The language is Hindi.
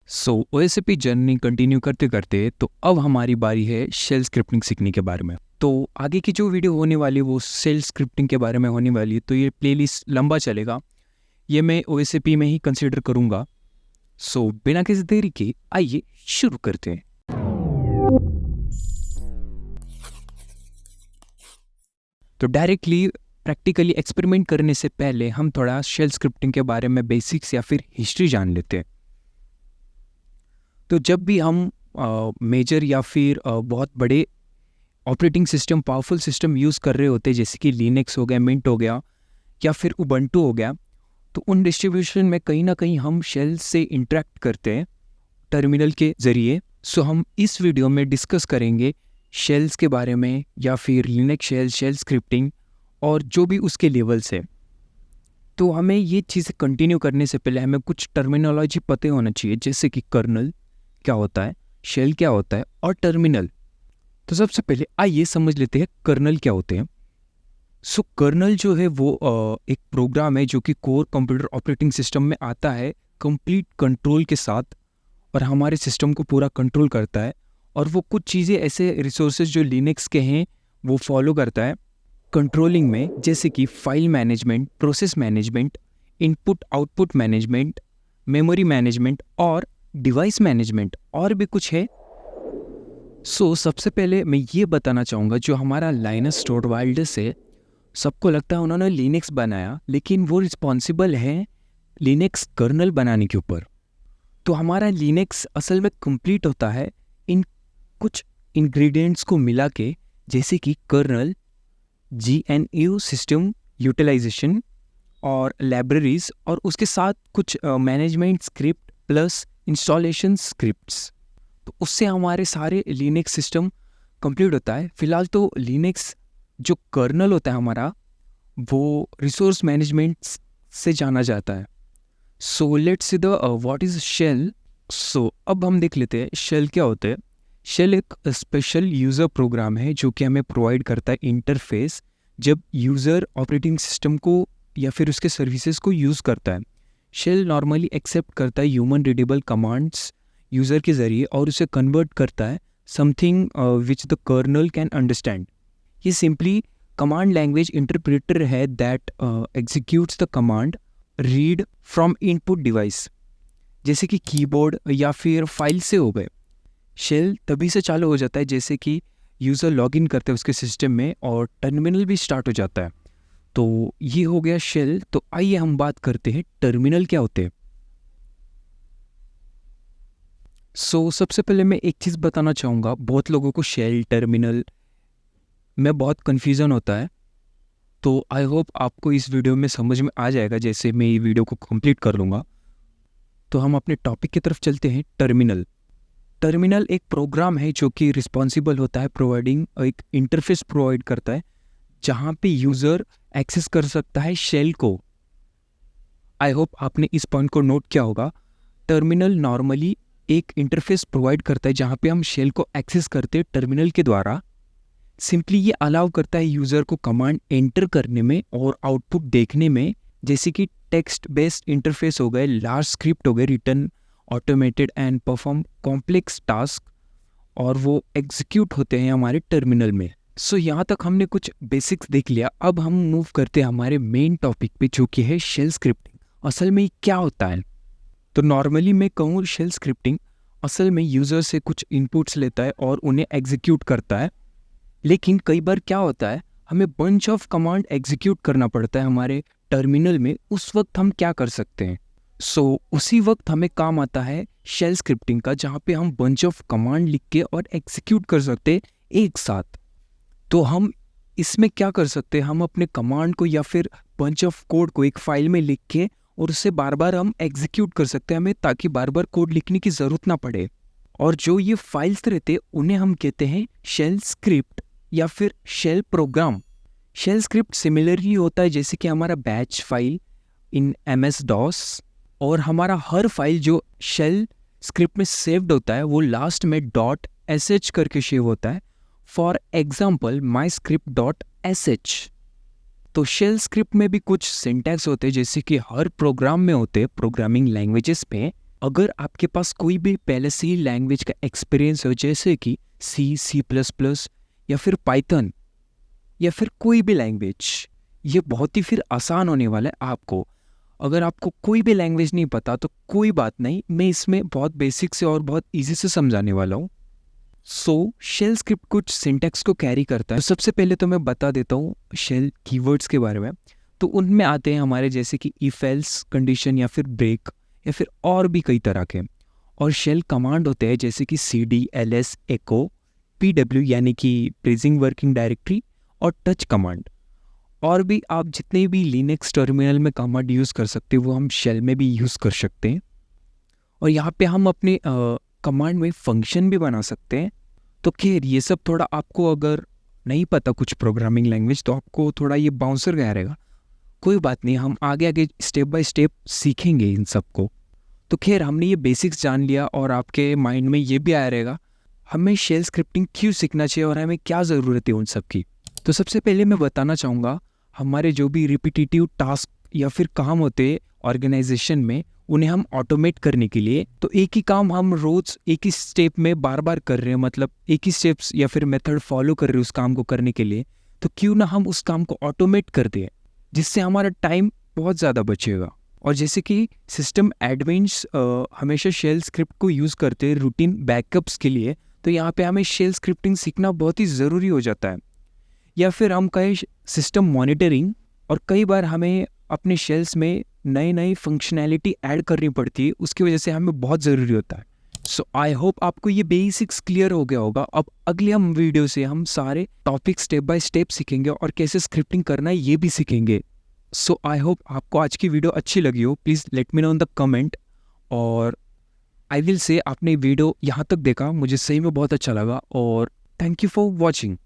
सो ओएसपी जर्नी कंटिन्यू करते करते तो अब हमारी बारी है शेल स्क्रिप्टिंग सीखने के बारे में। तो आगे की जो वीडियो होने वाली है वो शेल स्क्रिप्टिंग के बारे में होने वाली है, तो ये प्लेलिस्ट लंबा चलेगा। ये मैं ओएसपी में ही कंसिडर करूँगा। सो बिना किसी देरी के आइए शुरू करते हैं। तो डायरेक्टली प्रैक्टिकली एक्सपेरिमेंट करने से पहले हम थोड़ा शेल स्क्रिप्टिंग के बारे में बेसिक्स या फिर हिस्ट्री जान लेते हैं। तो जब भी हम मेजर या फिर बहुत बड़े operating system, powerful system use कर रहे होते हैं, जैसे कि लिनक्स हो गया, मिंट हो गया या फिर उबंटू हो गया, तो उन डिस्ट्रीब्यूशन में कहीं ना कहीं हम शेल से इंटरेक्ट करते हैं टर्मिनल के ज़रिए। सो हम इस वीडियो में डिस्कस करेंगे शेल्स के बारे में या फिर लिनक्स शेल, शेल स्क्रिप्टिंग और जो भी उसके लेवल्स है। तो हमें ये चीज़ें कंटिन्यू करने से पहले हमें कुछ टर्मिनोलॉजी पता होना चाहिए, जैसे कि कर्नल क्या होता है, शेल क्या होता है और टर्मिनल। तो सबसे पहले आइए समझ लेते हैं कर्नल क्या होते हैं। सो कर्नल जो है वो एक प्रोग्राम है जो कि कोर कंप्यूटर ऑपरेटिंग सिस्टम में आता है कंप्लीट कंट्रोल के साथ, और हमारे सिस्टम को पूरा कंट्रोल करता है। और वो कुछ चीज़ें ऐसे रिसोर्सेज जो लिनक्स के हैं वो फॉलो करता है कंट्रोलिंग में, जैसे कि file management, process management, input output management, memory management और डिवाइस मैनेजमेंट, और भी कुछ है। सो सबसे पहले मैं ये बताना चाहूँगा, जो हमारा लाइनस टॉरवाल्ड्स है, सबको लगता है उन्होंने लिनक्स बनाया, लेकिन वो रिस्पॉन्सिबल है लिनक्स कर्नल बनाने के ऊपर। तो हमारा लिनक्स असल में कंप्लीट होता है इन कुछ इंग्रेडिएंट्स को मिला के, जैसे कि कर्नल, GNU सिस्टम यूटिलाइजेशन और लाइब्रेरीज, और उसके साथ कुछ management script plus installation scripts. तो उससे हमारे सारे लिनक्स सिस्टम कंप्लीट होता है। फिलहाल तो लिनक्स जो कर्नल होता है हमारा, वो रिसोर्स मैनेजमेंट से जाना जाता है। So let's see the what is shell. So अब हम देख लेते हैं शेल क्या होता है। शेल एक स्पेशल यूज़र प्रोग्राम है जो कि हमें प्रोवाइड करता है इंटरफेस जब यूज़र ऑपरेटिंग सिस्टम को या फिर उसके सर्विसेज को यूज़ करता है। शेल नॉर्मली एक्सेप्ट करता है ह्यूमन रीडेबल कमांड्स यूज़र के ज़रिए और उसे कन्वर्ट करता है something which the kernel can understand. ये सिंपली कमांड लैंग्वेज इंटरप्रेटर है that executes the command read from input device, जैसे कि कीबोर्ड या फिर फाइल से हो गए। शेल तभी से चालू हो जाता है जैसे कि यूज़र लॉगिन करते हैं उसके सिस्टम में और टर्मिनल भी स्टार्ट हो जाता है। तो ये हो गया शेल। तो आइए हम बात करते हैं टर्मिनल क्या होते हैं। सो सबसे पहले मैं एक चीज़ बताना चाहूँगा, बहुत लोगों को शेल टर्मिनल में बहुत कन्फ्यूज़न होता है। तो आई होप आपको इस वीडियो में समझ में आ जाएगा जैसे मैं ये वीडियो को कंप्लीट कर लूँगा। तो हम अपने टॉपिक की तरफ चलते हैं। टर्मिनल टर्मिनल एक प्रोग्राम है जो कि रिस्पॉन्सिबल होता है प्रोवाइडिंग एक इंटरफेस प्रोवाइड करता है जहाँ पे यूज़र एक्सेस कर सकता है शेल को। आई होप आपने इस पॉइंट को नोट किया होगा। टर्मिनल नॉर्मली एक इंटरफेस प्रोवाइड करता है जहाँ पे हम शेल को एक्सेस करते हैं टर्मिनल के द्वारा। सिंपली ये अलाउ करता है यूज़र को कमांड एंटर करने में और आउटपुट देखने में, जैसे कि टेक्स्ट बेस्ड इंटरफेस हो गए, लार्ज स्क्रिप्ट हो गए return automated and perform complex task, और वो एग्जीक्यूट होते हैं हमारे टर्मिनल में। सो यहाँ तक हमने कुछ बेसिक्स देख लिया। अब हम मूव करते हैं हमारे मेन टॉपिक पे, जो कि है शेल स्क्रिप्टिंग। असल में क्या होता है? तो नॉर्मली मैं कहूँ शेल स्क्रिप्टिंग असल में यूज़र से कुछ इनपुट्स लेता है और उन्हें एग्जीक्यूट करता है। लेकिन कई बार क्या होता है, हमें बंच ऑफ कमांड एग्जीक्यूट करना पड़ता है हमारे टर्मिनल में। उस वक्त हम क्या कर सकते हैं? सो उसी वक्त हमें काम आता है शेल स्क्रिप्टिंग का, जहाँ पे हम बंच ऑफ कमांड लिख के और एग्जीक्यूट कर सकते हैं एक साथ। तो हम इसमें क्या कर सकते हैं, हम अपने कमांड को या फिर बंच ऑफ कोड को एक फाइल में लिख के और उससे बार बार हम एग्जीक्यूट कर सकते हैं हमें, ताकि बार बार कोड लिखने की ज़रूरत ना पड़े। और जो ये फाइल्स रहते हैं उन्हें हम कहते हैं शेल स्क्रिप्ट या फिर shell program. Shell script similarly होता है जैसे कि हमारा बैच फाइल इन MS-DOS, और हमारा हर फाइल जो शेल स्क्रिप्ट में सेव्ड होता है वो लास्ट में .sh करके सेव होता है। For example myscript.sh। तो शेल स्क्रिप्ट में भी कुछ सिंटैक्स होते हैं जैसे कि हर प्रोग्राम में होते हैं प्रोग्रामिंग लैंग्वेजेस पे। अगर आपके पास कोई भी पहले से ही लैंग्वेज का एक्सपीरियंस हो, जैसे कि सी प्लस प्लस या फिर पाइथन या फिर कोई भी लैंग्वेज, ये बहुत ही फिर आसान होने वाला है आपको। अगर आपको कोई भी लैंग्वेज नहीं पता तो कोई बात नहीं, मैं इसमें बहुत बेसिक से और बहुत इजी से समझाने वाला हूँ। शेल स्क्रिप्ट कुछ सिंटैक्स को कैरी करता है। तो सबसे पहले तो मैं बता देता हूँ शेल कीवर्ड्स के बारे में। तो उनमें आते हैं हमारे जैसे कि इफ एल्स कंडीशन या फिर ब्रेक या फिर और भी कई तरह के। और शेल कमांड होते हैं जैसे कि cd ls echo pw यानी कि प्रेजिंग वर्किंग डायरेक्टरी और टच कमांड। और भी आप जितने भी लिनक्स टर्मिनल में कमांड यूज़ कर सकते हो वो हम शेल में भी यूज़ कर सकते हैं। और यहाँ पे हम अपने कमांड में फंक्शन भी बना सकते हैं। तो खैर ये सब थोड़ा आपको अगर नहीं पता कुछ प्रोग्रामिंग लैंग्वेज तो आपको थोड़ा ये बाउंसर गया रहेगा। कोई बात नहीं, हम आगे आगे स्टेप बाय स्टेप सीखेंगे इन सब को। तो खैर हमने ये बेसिक्स जान लिया और आपके माइंड में ये भी आया रहेगा हमें शेल स्क्रिप्टिंग क्यों सीखना चाहिए और हमें क्या ज़रूरत है उन सब की। तो सबसे पहले मैं बताना चाहूँगा हमारे जो भी रिपीटिटिव टास्क या फिर काम होते हैं ऑर्गेनाइजेशन में, उन्हें हम ऑटोमेट करने के लिए, तो एक ही काम हम रोज़ एक ही स्टेप में बार बार कर रहे हैं, मतलब एक ही स्टेप्स या फिर मेथड फॉलो कर रहे हैं उस काम को करने के लिए, तो क्यों ना हम उस काम को ऑटोमेट कर दें, जिससे हमारा टाइम बहुत ज़्यादा बचेगा। और जैसे कि सिस्टम एडमिन्स हमेशा शेल स्क्रिप्ट को यूज़ करते हैं रूटीन बैकअप्स के लिए, तो यहाँ पे हमें शेल स्क्रिप्टिंग सीखना बहुत ही ज़रूरी हो जाता है। या फिर हम कहें सिस्टम मॉनिटरिंग, और कई बार हमें अपने शेल्स में नई नई फंक्शनैलिटी ऐड करनी पड़ती है, उसकी वजह से हमें बहुत ज़रूरी होता है। सो आई होप आपको ये बेसिक्स क्लियर हो गया होगा। अब अगले हम वीडियो से हम सारे टॉपिक स्टेप बाय स्टेप सीखेंगे और कैसे स्क्रिप्टिंग करना है ये भी सीखेंगे। सो आई होप आपको आज की वीडियो अच्छी लगी हो। Please let me know in the comment. और आई विल से आपने वीडियो यहाँ तक देखा, मुझे सही में बहुत अच्छा लगा और थैंक यू फॉर वॉचिंग।